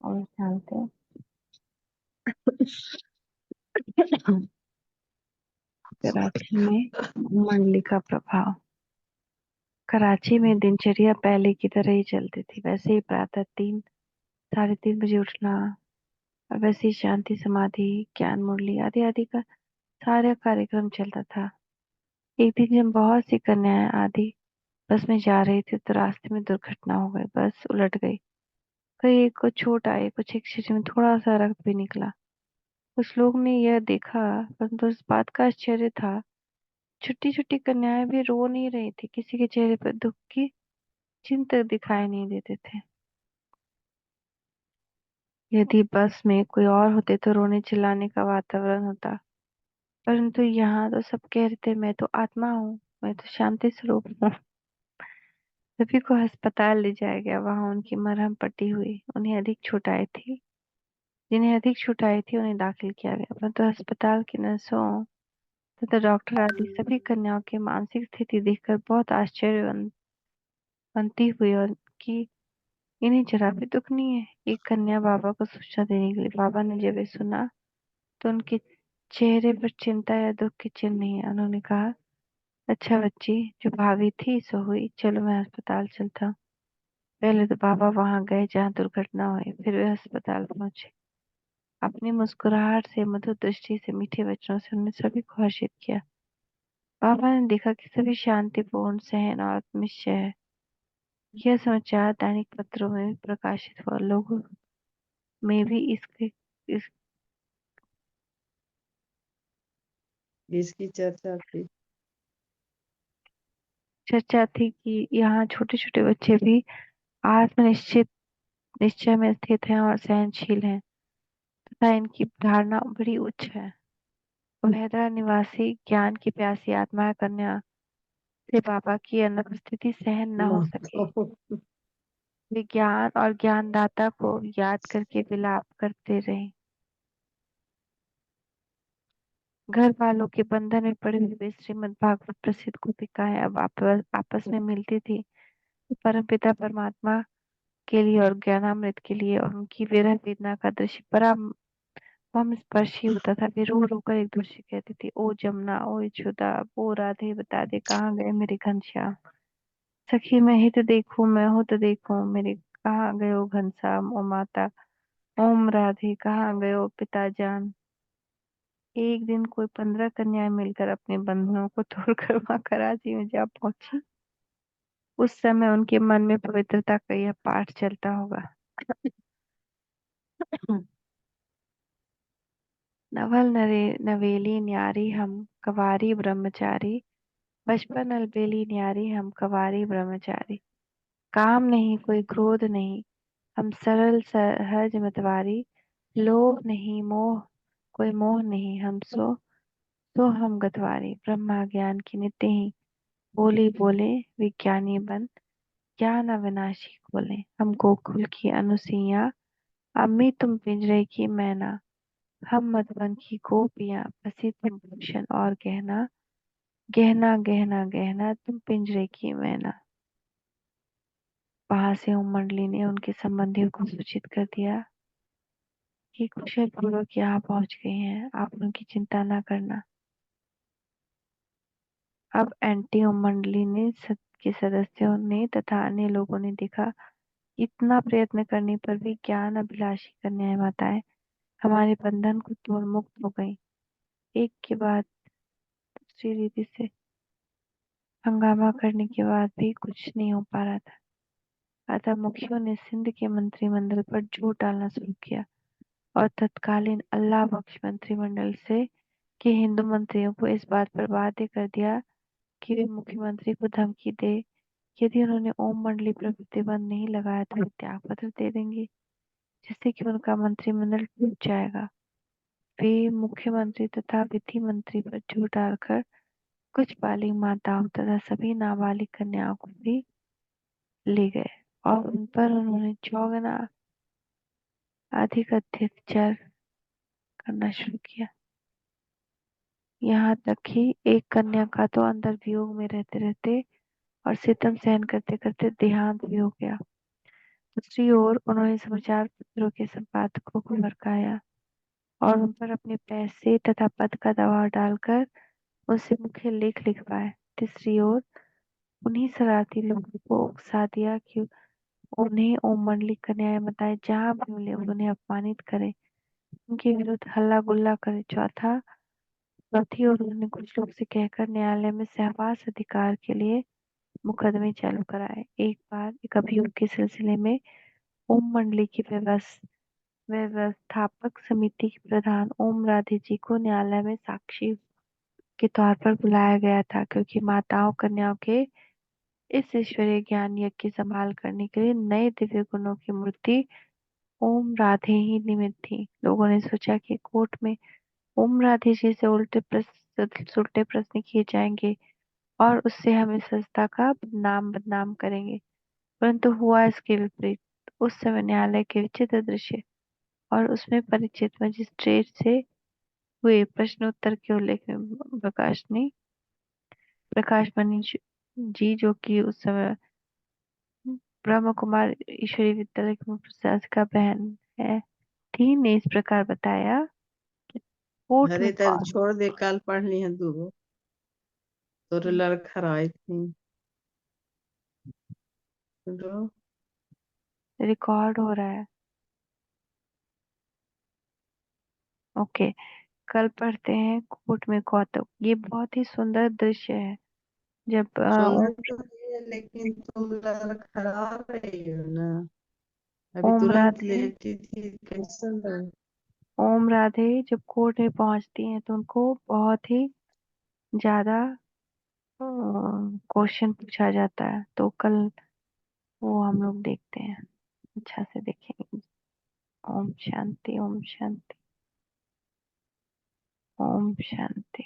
और शांति। कराची में मंडली का प्रभाव। कराची में दिनचर्या पहले की तरह ही चलती थी। वैसे ही प्रातः 3, 3:30 बजे उठना, और वैसे ही शांति समाधि, ज्ञान मुरली आदि आदि का सारा कार्यक्रम चलता था। एक दिन जब बहुत सी कन्याएं आदि बस में जा रही थी तो रास्ते में दुर्घटना हो गई। बस उलट गई। कहीं एक को चोट आई, कुछ एक शरीर में थोड़ा सा रक्त भी निकला। कुछ लोग ने यह देखा, परंतु इस बात का आश्चर्य था, छोटी छोटी कन्याएं भी रो नहीं रही थी। किसी के चेहरे पर दुख की चिन्ह तक दिखाई नहीं देते थे। यदि बस में कोई और होते तो रोने चिल्लाने का वातावरण होता, परंतु यहाँ तो सब कह रहे थे, मैं तो आत्मा हूँ, मैं तो शांति स्वरूप हूँ। सभी को अस्पताल ले जाया गया। वहां उनकी मरहम पट्टी हुई। जिन्हें अधिक छूट आई थी उन्हें दाखिल किया गया, परंतु अस्पताल के नर्सों तथा डॉक्टर आदि सभी कन्याओं की मानसिक स्थिति देखकर बहुत बनती हुई, और कि इन्हें जरा भी दुख नहीं है। एक कन्या बाबा को सूचना देने के लिए। बाबा ने जब ये सुना तो उनके चेहरे पर चिंता या दुख के चिन्ह नहीं है। उन्होंने कहा, अच्छा बच्ची, जो भावी थी सो हुई, चलो मैं अस्पताल चलता हूँ। पहले तो बाबा वहां गए जहाँ दुर्घटना हुई, फिर वे अस्पताल पहुंचे। अपनी मुस्कुराहट से, मधुर दृष्टि से, मीठे वचनों से उन्होंने सभी को हर्षित किया। बाबा ने देखा कि सभी शांतिपूर्ण, सहन और आत्मनिश्चय है। यह समाचार दैनिक पत्रों में भी प्रकाशित हुआ। लोगों में भी इस इसकी चर्चा थी। चर्चा थी कि यहाँ छोटे छोटे बच्चे भी निश्चय में स्थित हैं और सहनशील हैं, तथा इनकी धारणा बड़ी उच्च है। वहदरा निवासी ज्ञान की प्यासी आत्मा कन्या से बाबा की अनुपस्थिति सहन न हो सके। वे ज्ञान और ज्ञानदाता को याद करके विलाप करते रहे। घर वालों के बंधन में पड़े हुए वे श्रीमद् भागवत प्रसिद्ध गोपिकाएं अब आपस में मिलती थी। परमपिता परमात्मा के लिए और ज्ञानामृत के लिए, और उनकी विरह वेदना का दृश्य बड़ा मम स्पर्शी होता था। वे रो रो कर एक दूसरे से कहती थी, ओ जमुना, ओ यशोदा, ओ राधे, बता दे कहाँ गए मेरे घनश्याम। सखी मैं हित देखूं, मैं हुत देखूं, मेरे कहाँ गयो घनश्याम। ओ माता, ओम राधे, कहाँ गयो पिता जान। एक दिन कोई 15 कन्याएं मिलकर अपने बंधनों को तोड़कर वहां कराची में जा पहुंची। उस समय उनके मन में पवित्रता का यह पाठ चलता होगा। नवल नरे नवेली न्यारी हम, कवारी ब्रह्मचारी। बचपन अलबेली न्यारी हम, कवारी ब्रह्मचारी। काम नहीं कोई क्रोध नहीं, हम सरल सहज मतवारी। लोभ नहीं मोह कोई मोह नहीं, हम सो हम गतवारी। ब्रह्मा ज्ञान की नित्य ही बोली बोले, विज्ञानी बन ज्ञान अविनाशी खोले। हम गोकुल की अनुसैया, अम्मी तुम पिंजरे की मैना। हम मधुबन की गोपियाँ, बसी तुम भूषण और गहना। गहना गहना गहना तुम पिंजरे की मैना। वहां से उन मंडली ने उनके संबंधियों को सूचित कर दिया कि कुशल पूर्वक यहाँ पहुंच गए हैं, आप उनकी चिंता न करना। अब एंटी मंडली ने के सदस्यों ने तथा अन्य लोगों ने देखा, इतना प्रयत्न करने पर भी ज्ञान अभिलाषी कन्याएं माताएं हमारे बंधन को तोड़ मुक्त हो गई। एक के बाद दूसरी रीति से हंगामा करने के बाद भी कुछ नहीं हो पा रहा था। अतः मुखियों ने सिंध के मंत्रिमंडल पर जोर डालना शुरू किया, और तत्कालीन अल्लाह बख्श मंत्रिमंडल से के हिंदू मंत्रियों को इस बात पर बाध्य कर दिया कि वे मुख्यमंत्री को धमकी दे, यदि उन्होंने ओम मंडली पर प्रतिबंध नहीं लगाया तो वे त्याग पत्र दे देंगे, जिससे कि उनका मंत्रिमंडल टूट जाएगा। वे मुख्यमंत्री तथा विधि मंत्री पर जोर डालकर कुछ बालिग माताओं तथा सभी नाबालिग कन्याओं को भी ले गए, और उन पर उन्होंने 14 अधिक अत्याचार करना शुरू किया। यहाँ तक कि एक कन्या का तो अंदर वियोग में रहते रहते और सितम सहन करते करते देहांत भी हो गया। दूसरी दूसरी ओर उन्होंने समाचार पत्रों के संपादकों को भड़काया और उन पर अपने पैसे तथा पद का दबाव डालकर उनसे मुख्य लेख लिखवाए। तीसरी ओर उन्हीं शरारती लोगों को उकसा दिया कि उन्हें ओम मंडली का न्याय बताए, जहां भी मिले उन्हें अपमानित करे, उनके विरुद्ध हल्ला गुल्ला करे। चौथी ओर उन्होंने कुछ लोग से कहकर न्यायालय में सहवास अधिकार के लिए मुकदमे चालू कराए। एक बार एक अभियोग के सिलसिले में ओम मंडली की व्यवस्थापक समिति के प्रधान ओम राधे जी को न्यायालय में साक्षी के तौर पर बुलाया गया था, क्योंकि माताओं कन्याओं के इस ईश्वरीय ज्ञान यज्ञ की संभाल करने के लिए नए दिव्य गुणों की मूर्ति ओम राधे ही निमित्त थी। लोगों ने सोचा कि कोर्ट में ओम राधे जी से उल्टे प्रश्न किए जाएंगे और उससे हम इस संस्था का नाम बदनाम करेंगे, परंतु हुआ इसके विपरीत। उस समय न्यायालय के विचित्र दृश्य और उसमें परिचित मजिस्ट्रेट से हुए प्रश्नोत्तर के उल्लेख में प्रकाश मणि जी, जो कि उस समय ब्रह्म कुमार ईश्वरीय विद्यालय की मुख्य प्रशासिका बहन है थी, ने इस प्रकार बताया कि कोर्ट में अरे तर छोड़ दे, कल पढ़ ली है तू। तोरे लड़खड़ आई थी। तो रिकॉर्ड हो रहा है। ओके, कल पढ़ते हैं कोर्ट में गौतम। ये बहुत ही सुंदर दृश्य है जब सुंदर तो है, लेकिन तुम लड़खड़ा रही हो ना। अभी ओम तुरंत राधे लेटी थी, कैसा लग। ओम राधे जब कोर्ट में पहुंचती हैं तो उनको बहुत ही ज्यादा क्वेश्चन पूछा जाता है। तो कल वो हम लोग देखते हैं, अच्छा से देखेंगे। ओम शांति, ओम शांति, ओम शांति।